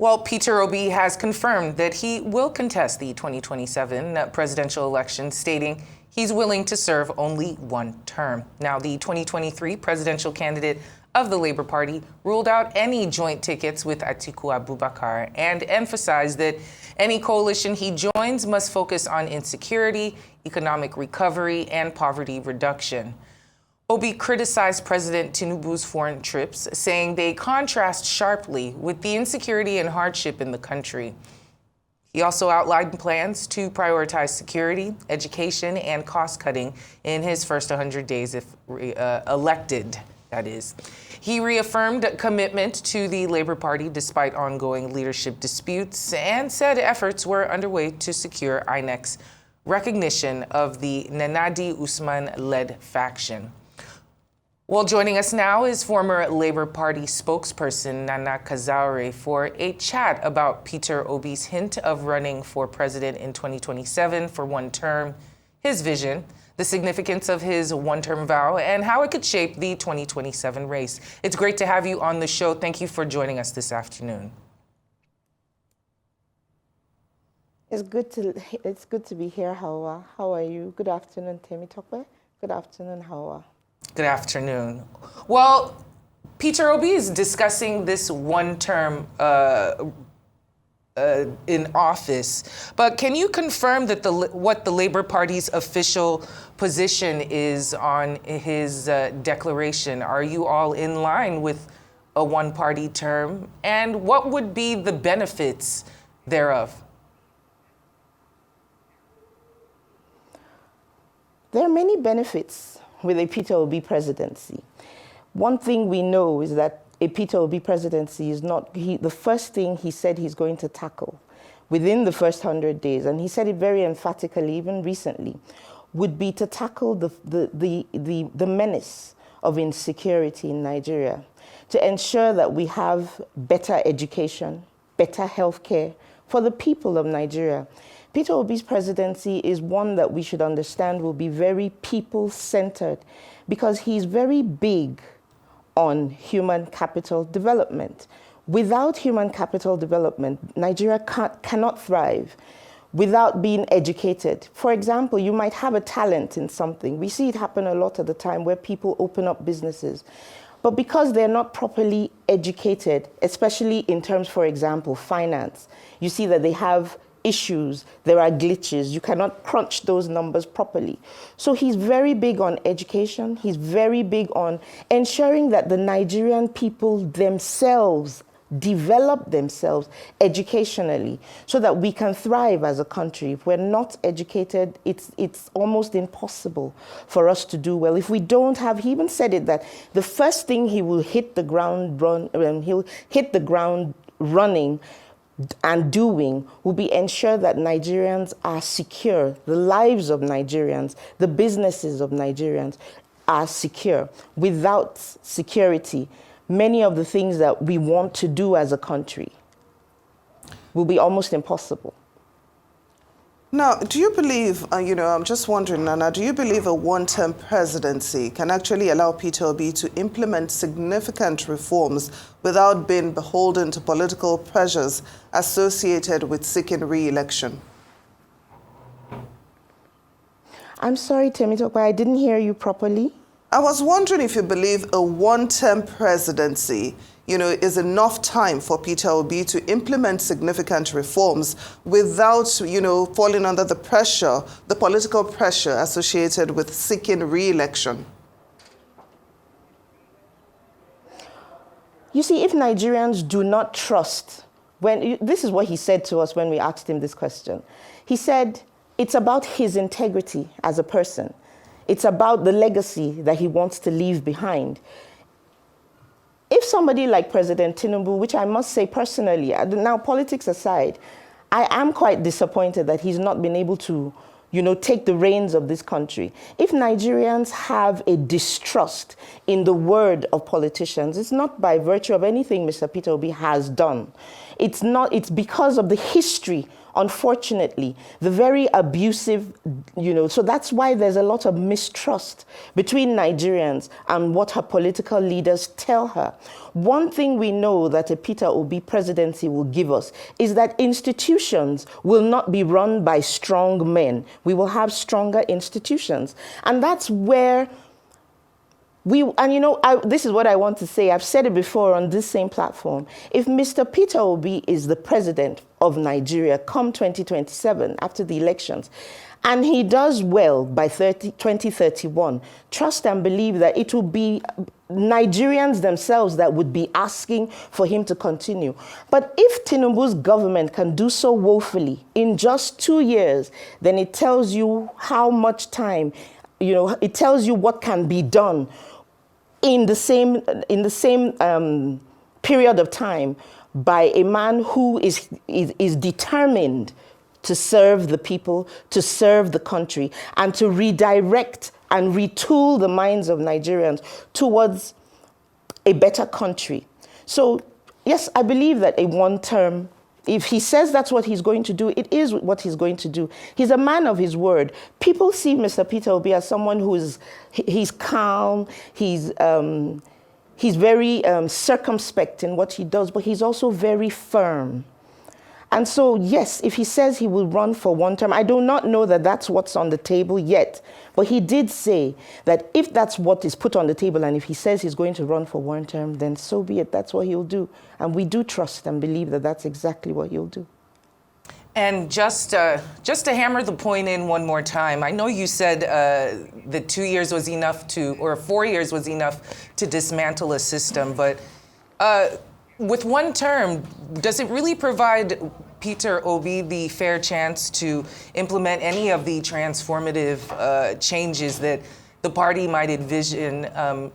Well, Peter Obi has confirmed that he will contest the 2027 presidential election, stating he's willing to serve only one term. Now, the 2023 presidential candidate of the Labour Party ruled out any joint tickets with Atiku Abubakar and emphasized that any coalition he joins must focus on insecurity, economic recovery, and poverty reduction. Obi criticized President Tinubu's foreign trips, saying they contrast sharply with the insecurity and hardship in the country. He also outlined plans to prioritize security, education, and cost-cutting in his first 100 days if elected, that is. He reaffirmed commitment to the Labour Party despite ongoing leadership disputes and said efforts were underway to secure INEC's recognition of the Nanadi Usman-led faction. Well, joining us now is former Labour Party spokesperson Nana Kazaure for a chat about Peter Obi's hint of running for president in 2027 for one term, his vision, the significance of his one-term vow, and how it could shape the 2027 race. It's great to have you on the show. Thank you for joining us this afternoon. It's good to be here, Hawa. How are you? Good afternoon, Temi Tokwe. Good afternoon, Hawa. Good afternoon. Well, Peter Obi is discussing this one term in office, but can you confirm that what the Labour Party's official position is on his declaration? Are you all in line with a one-party term? And what would be the benefits thereof? There are many benefits with a Peter Obi presidency. One thing we know is that a Peter Obi presidency is not the first thing he said he's going to tackle within the first 100 days, and he said it very emphatically even recently, would be to tackle the menace of insecurity in Nigeria, to ensure that we have better education, better healthcare for the people of Nigeria. Peter Obi's presidency is one that we should understand will be very people-centered because he's very big on human capital development. Without human capital development, Nigeria cannot thrive without being educated. For example, you might have a talent in something. We see it happen a lot at the time where people open up businesses. But because they're not properly educated, especially in terms, for example, finance, you see that they have issues, there are glitches, you cannot crunch those numbers properly. So he's very big on education, he's very big on ensuring that the Nigerian people themselves develop themselves educationally so that we can thrive as a country. If we're not educated, it's almost impossible for us to do well. If we don't have, he even said it, that the first thing he will hit the ground running and doing will be ensure that Nigerians are secure. The lives of Nigerians, the businesses of Nigerians are secure. Without security, many of the things that we want to do as a country will be almost impossible. Now, do you believe, I'm just wondering, Nana, do you believe a one-term presidency can actually allow Peter Obi to implement significant reforms without being beholden to political pressures associated with seeking re-election? I'm sorry, Temitope, I didn't hear you properly. I was wondering if you believe a one-term presidency is enough time for Peter Obi to implement significant reforms without, falling under the pressure, the political pressure associated with seeking re-election? You see, if Nigerians do not trust, this is what he said to us when we asked him this question. He said, it's about his integrity as a person. It's about the legacy that he wants to leave behind. If somebody like President Tinubu, which I must say personally, now politics aside, I am quite disappointed that he's not been able to, take the reins of this country. If Nigerians have a distrust in the word of politicians, it's not by virtue of anything Mr. Peter Obi has done. It's not, it's because of the history, unfortunately, the very abusive, so that's why there's a lot of mistrust between Nigerians and what her political leaders tell her. One thing we know that a Peter Obi presidency will give us is that institutions will not be run by strong men. We will have stronger institutions. And that's where this is what I want to say. I've said it before on this same platform. If Mr. Peter Obi is the president of Nigeria come 2027, after the elections, and he does well by 2031, trust and believe that it will be Nigerians themselves that would be asking for him to continue. But if Tinubu's government can do so woefully in just 2 years, then it tells you how much time, it tells you what can be done in the same period of time by a man who is determined to serve the people, to serve the country, and to redirect and retool the minds of Nigerians towards a better country. So, yes, I believe that a one-term, if he says that's what he's going to do, it is what he's going to do. He's a man of his word. People see Mr. Peter Obi as someone he's calm, he's very circumspect in what he does, but he's also very firm. And so, yes, if he says he will run for one term, I do not know that that's what's on the table yet. But he did say that if that's what is put on the table, and if he says he's going to run for one term, then so be it. That's what he'll do. And we do trust and believe that that's exactly what he'll do. And just to hammer the point in one more time, I know you said that 2 years was enough or 4 years was enough to dismantle a system, but with one term, does it really provide Peter Obi the fair chance to implement any of the transformative changes that the party might envision,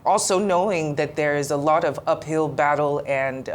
also knowing that there is a lot of uphill battle and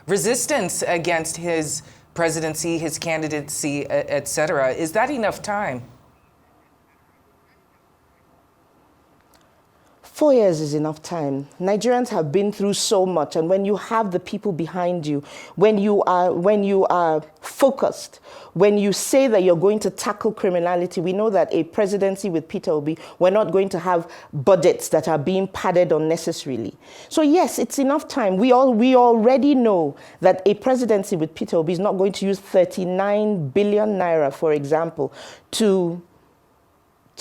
resistance against his presidency, his candidacy, et cetera? Is that enough time? 4 years is enough time. Nigerians have been through so much, and when you have the people behind you, when you are focused, when you say that you're going to tackle criminality, we know that a presidency with Peter Obi, we're not going to have budgets that are being padded unnecessarily. So yes, it's enough time. We already know that a presidency with Peter Obi is not going to use 39 billion naira, for example, to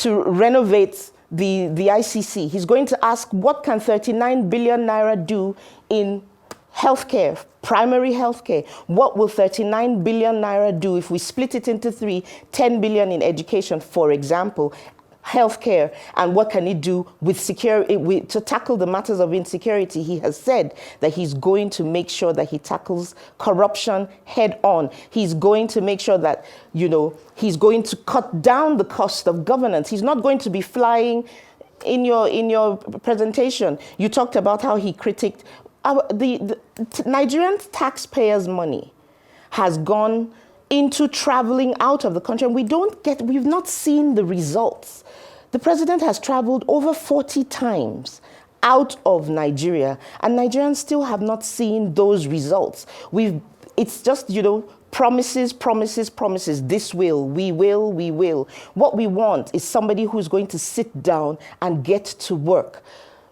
renovate the ICC. He's going to ask, what can 39 billion naira do in healthcare, primary healthcare? What will 39 billion naira do if we split it into three, 10 billion in education, for example, healthcare, and what can it do with security, to tackle the matters of insecurity? He has said that he's going to make sure that he tackles corruption head on. He's going to make sure that, he's going to cut down the cost of governance. He's not going to be flying. In your presentation, you talked about how he critiqued the Nigerian taxpayers' money has gone into traveling out of the country, and we've not seen the results. The president has traveled over 40 times out of Nigeria, and Nigerians still have not seen those results. It's just, promises, promises, promises. This will, we will, we will. What we want is somebody who's going to sit down and get to work.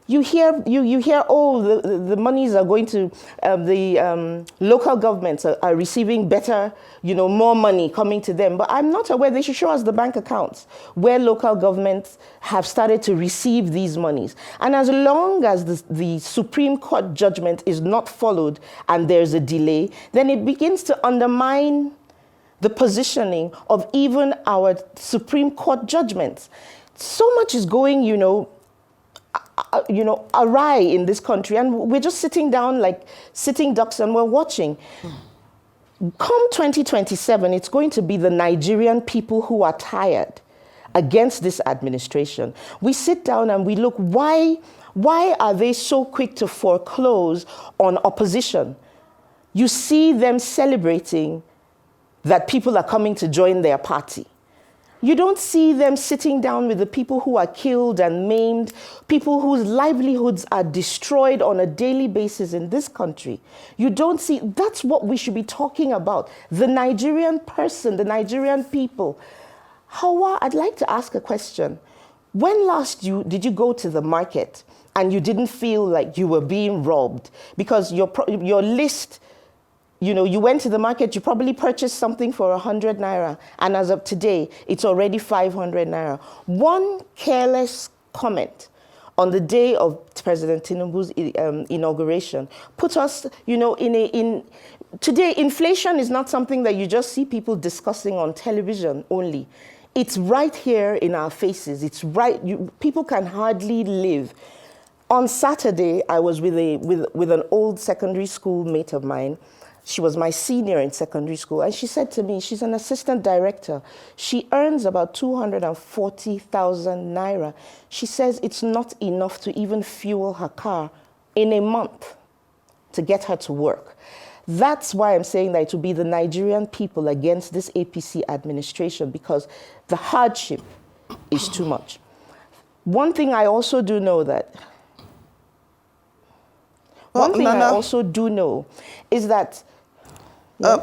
You hear, the monies are going to, the local governments are receiving better, more money coming to them. But I'm not aware, they should show us the bank accounts where local governments have started to receive these monies. And as long as the Supreme Court judgment is not followed and there's a delay, then it begins to undermine the positioning of even our Supreme Court judgments. So much is going, awry in this country, and we're just sitting down like sitting ducks and we're watching. Come 2027, it's going to be the Nigerian people who are tired against this administration. We sit down and we look, why are they so quick to foreclose on opposition? You see them celebrating that people are coming to join their party. You don't see them sitting down with the people who are killed and maimed, people whose livelihoods are destroyed on a daily basis in this country. You don't see, that's what we should be talking about. The Nigerian person, the Nigerian people. Hawa, I'd like to ask a question. When last did you go to the market and you didn't feel like you were being robbed? Because your list, you know, you went to the market, you probably purchased something for 100 naira, and as of today, it's already 500 naira. One careless comment on the day of President Tinubu's inauguration put us, you know, today, inflation is not something that you just see people discussing on television only. It's right here in our faces. It's right, people can hardly live. On Saturday, I was with an old secondary school mate of mine. She was my senior in secondary school, and she said to me, she's an assistant director. She earns about 240,000 naira. She says it's not enough to even fuel her car in a month to get her to work. That's why I'm saying that it will be the Nigerian people against this APC administration, because the hardship is too much. One thing I also do know that, I also do know is that,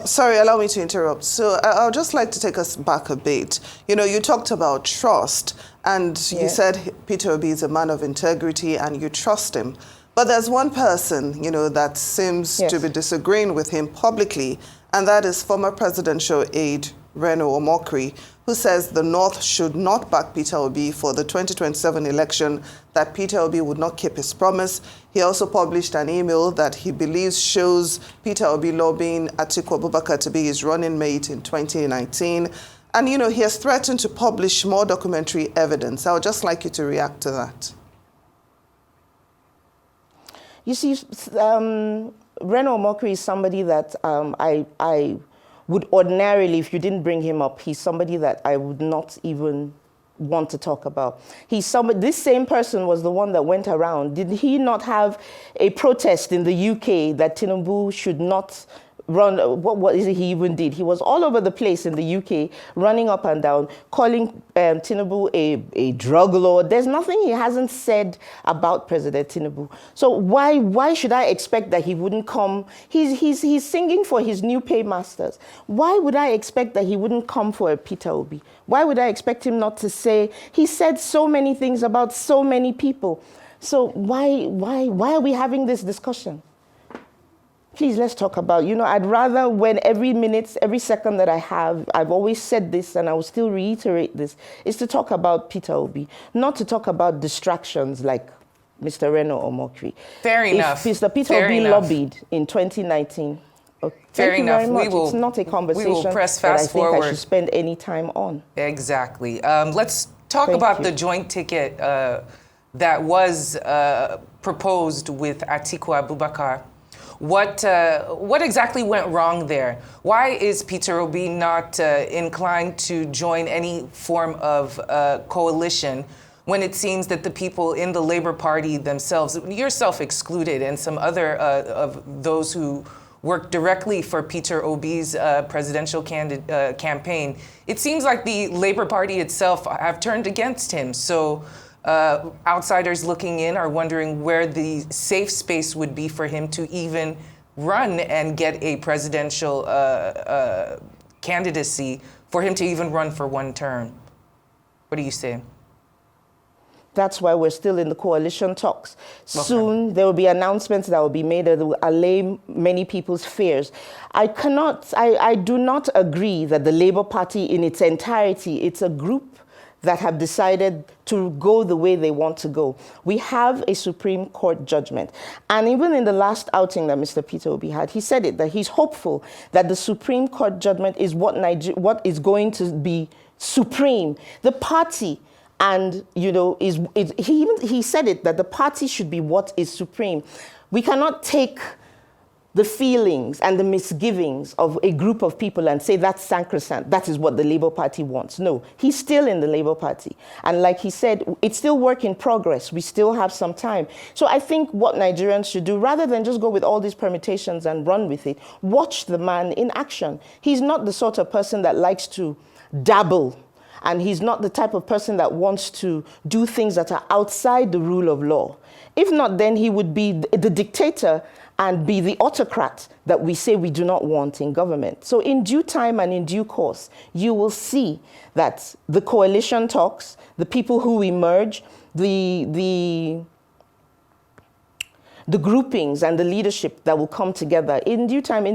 sorry, allow me to interrupt. So I'll just like to take us back a bit. You know, you talked about trust, and you said Peter Obi is a man of integrity and you trust him. But there's one person, you know, that seems to be disagreeing with him publicly, and that is former presidential aide Reno Omokri, who says the North should not back Peter Obi for the 2027 election, that Peter Obi would not keep his promise. He also published an email that he believes shows Peter Obi lobbying Atiku Abubakar to be his running mate in 2019. And, you know, he has threatened to publish more documentary evidence. I would just like you to react to that. You see, Reno Omokri is somebody that I would ordinarily, if you didn't bring him up, he's somebody that I would not even want to talk about. He's somebody, this same person was the one that went around. Did he not have a protest in the UK that Tinubu should not run? What is it he even did? He was all over the place in the UK, running up and down, calling Tinubu a drug lord. There's nothing he hasn't said about President Tinubu. So why should I expect that he wouldn't come? He's singing for his new paymasters. Why would I expect that he wouldn't come for a Peter Obi? Why would I expect him not to say? He said so many things about so many people. So why are we having this discussion? Please, let's talk about, you know, I'd rather when every minute, every second that I have, I've always said this and I will still reiterate this, is to talk about Peter Obi, not to talk about distractions like Mr. Reno Omokri. Fair enough. If Mr. Peter Obi lobbied in 2019, thank you very much. It's not a conversation that I think I should spend any time on. Exactly. Let's talk about the joint ticket that was proposed with Atiku Abubakar. What exactly went wrong there? Why is Peter Obi not inclined to join any form of coalition when it seems that the people in the Labour Party themselves, yourself excluded, and some other of those who work directly for Peter Obi's presidential campaign, it seems like the Labour Party itself have turned against him. So outsiders looking in are wondering where the safe space would be for him to even run and get a presidential candidacy, for him to even run for one term. What do you say? That's why we're still in the coalition talks. Okay. Soon there will be announcements that will be made that will allay many people's fears. I do not agree that the Labour Party in its entirety, it's a group that have decided to go the way they want to go. We have a Supreme Court judgment. And even in the last outing that Mr. Peter Obi had, he said it, that he's hopeful that the Supreme Court judgment is what is going to be supreme. The party, and you know, he said it, that the party should be what is supreme. We cannot take the feelings and the misgivings of a group of people and say that's sacrosanct, that is what the Labour Party wants. No, he's still in the Labour Party. And like he said, it's still work in progress. We still have some time. So I think what Nigerians should do, rather than just go with all these permutations and run with it, watch the man in action. He's not the sort of person that likes to dabble and he's not the type of person that wants to do things that are outside the rule of law. If not, then he would be the dictator and be the autocrat that we say we do not want in government. So in due time and in due course, you will see that the coalition talks, the people who emerge, the groupings and the leadership that will come together in due time.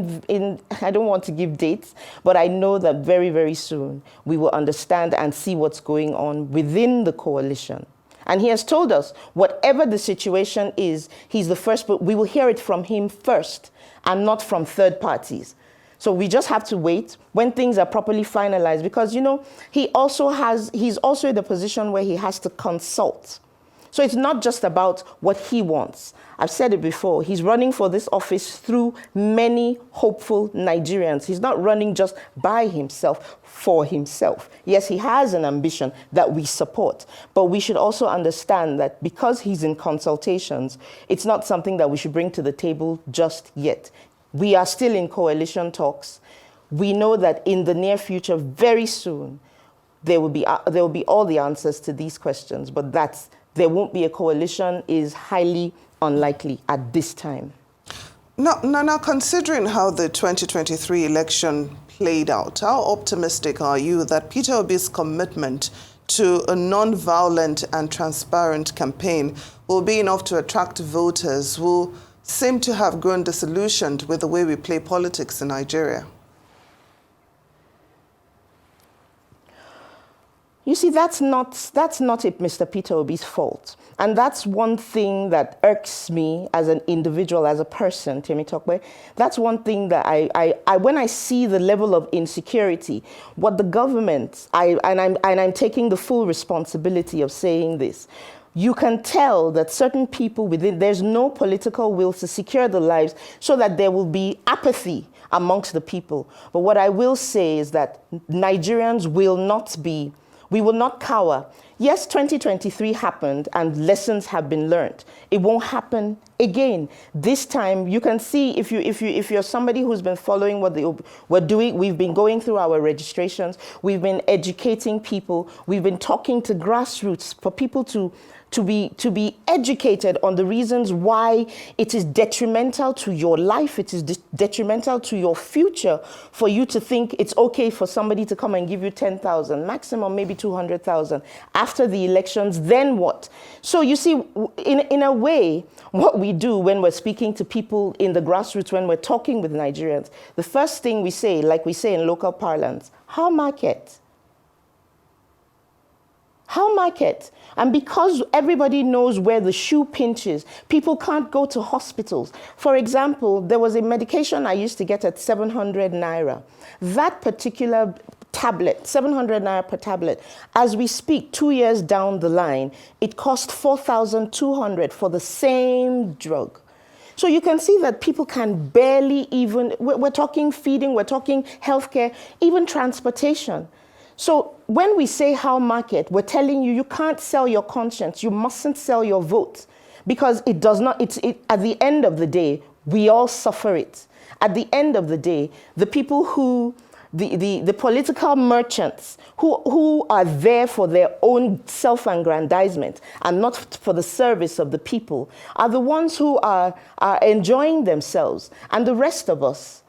I don't want to give dates, but I know that very, very soon we will understand and see what's going on within the coalition. And he has told us, whatever the situation is, he's the first, but we will hear it from him first and not from third parties. So we just have to wait when things are properly finalized, because, you know, he's also in the position where he has to consult. So it's not just about what he wants. I've said it before, he's running for this office through many hopeful Nigerians. He's not running just by himself, for himself. Yes, he has an ambition that we support, but we should also understand that because he's in consultations, it's not something that we should bring to the table just yet. We are still in coalition talks. We know that in the near future, very soon, there will be all the answers to these questions, but there won't be a coalition is highly unlikely at this time. Now, considering how the 2023 election played out, how optimistic are you that Peter Obi's commitment to a non-violent and transparent campaign will be enough to attract voters who seem to have grown disillusioned with the way we play politics in Nigeria? You see, that's not Mr. Peter Obi's fault. And that's one thing that irks me as an individual, as a person, Temi Tokwe. That's one thing that when I see the level of insecurity, what the government, I'm taking the full responsibility of saying this, you can tell that certain people there's no political will to secure the lives, so that there will be apathy amongst the people. But what I will say is that Nigerians we will not cower. Yes, 2023 happened and lessons have been learned. It won't happen again. This time, you can see if you're somebody who's been following what we're doing, we've been going through our registrations, we've been educating people, we've been talking to grassroots for people to be educated on the reasons why it is detrimental to your life, it is detrimental to your future for you to think it's okay for somebody to come and give you 10,000, maximum maybe 200,000. After the elections, then what? So you see, in a way, what we do when we're speaking to people in the grassroots, when we're talking with Nigerians, the first thing we say, like we say in local parlance, how market? How market? And because everybody knows where the shoe pinches, people can't go to hospitals. For example, there was a medication I used to get at 700 naira. That particular tablet, 700 naira per tablet, as we speak, 2 years down the line, it cost 4,200 for the same drug. So you can see that people can barely even, we're talking feeding, we're talking healthcare, even transportation. So when we say how market, we're telling you, you can't sell your conscience. You mustn't sell your vote, because it does not, at the end of the day, we all suffer it. At the end of the day, the people who, the political merchants who are there for their own self-aggrandizement and not for the service of the people are the ones who are enjoying themselves. And the rest of us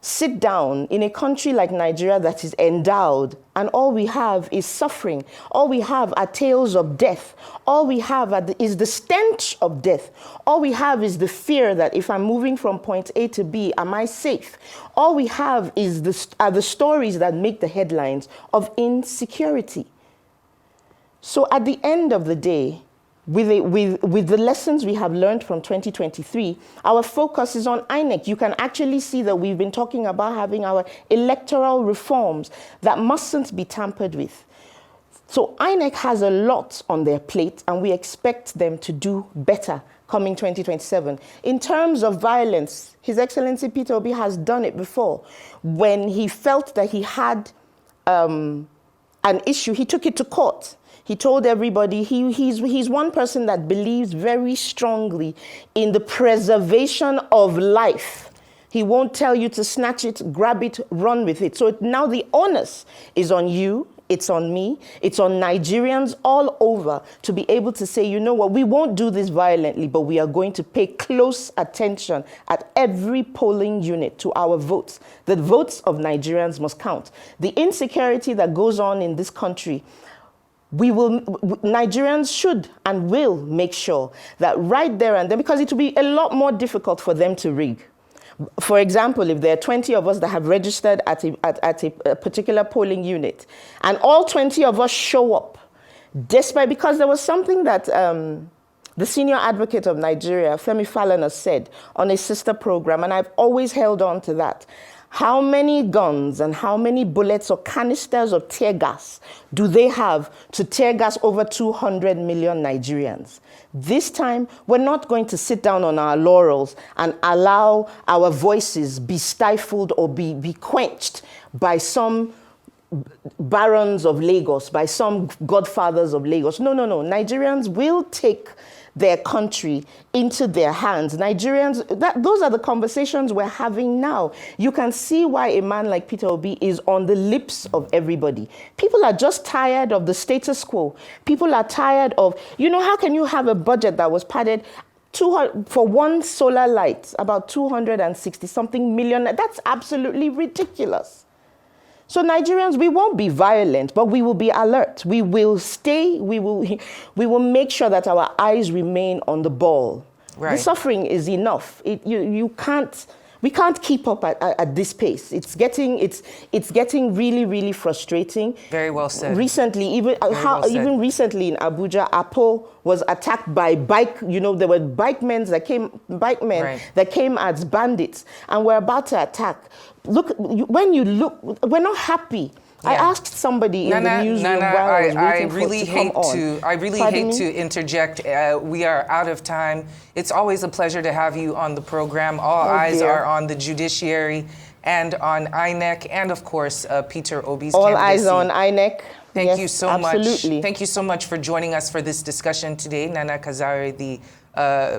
sit down in a country like Nigeria that is endowed, and all we have is suffering. All we have are tales of death. All we have is the stench of death. All we have is the fear that if I'm moving from point A to B, am I safe? All we have are the stories that make the headlines of insecurity. So at the end of the day, with the lessons we have learned from 2023, our focus is on INEC. You can actually see that we've been talking about having our electoral reforms that mustn't be tampered with. So INEC has a lot on their plate, and we expect them to do better coming 2027. In terms of violence, His Excellency Peter Obi has done it before. When he felt that he had an issue, he took it to court. He told everybody he's one person that believes very strongly in the preservation of life. He won't tell you to snatch it, grab it, run with it. So now the onus is on you, it's on me, it's on Nigerians all over to be able to say, you know what, we won't do this violently, but we are going to pay close attention at every polling unit to our votes. The votes of Nigerians must count. The insecurity that goes on in this country, Nigerians should and will make sure that right there and then, because it will be a lot more difficult for them to rig. For example, if there are 20 of us that have registered at a particular polling unit, and all 20 of us show up, because there was something that the senior advocate of Nigeria, Femi Falana, said on a sister program, and I've always held on to that. How many guns and how many bullets or canisters of tear gas do they have to tear gas over 200 million Nigerians? This time, we're not going to sit down on our laurels and allow our voices be stifled or be quenched by some barons of Lagos, by some godfathers of Lagos. No, no, no. Nigerians will take their country into their hands. Nigerians, those are the conversations we're having now. You can see why a man like Peter Obi is on the lips of everybody. People are just tired of the status quo. People are tired of, how can you have a budget that was padded for one solar light, about 260-something million? That's absolutely ridiculous. So Nigerians, we won't be violent, but we will be alert. We will stay, we will make sure that our eyes remain on the ball. Right. The suffering is enough. We can't keep up at this pace. It's getting really, really frustrating. Very well said. Recently, even recently in Abuja, Apo was attacked by there were bikemen that came as bandits and were about to attack. When you look, we're not happy. Yeah. I asked somebody in the newsroom while I was waiting to come on. I really hate to interject. We are out of time. It's always a pleasure to have you on the program. All eyes are on the judiciary and on INEC and, of course, Peter Obi's all candidacy. Eyes on INEC. Thank you so absolutely. much. Thank you so much for joining us for this discussion today. Nana Kazaure, the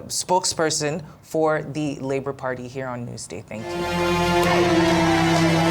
spokesperson for the Labour Party here on Newsday. Thank you.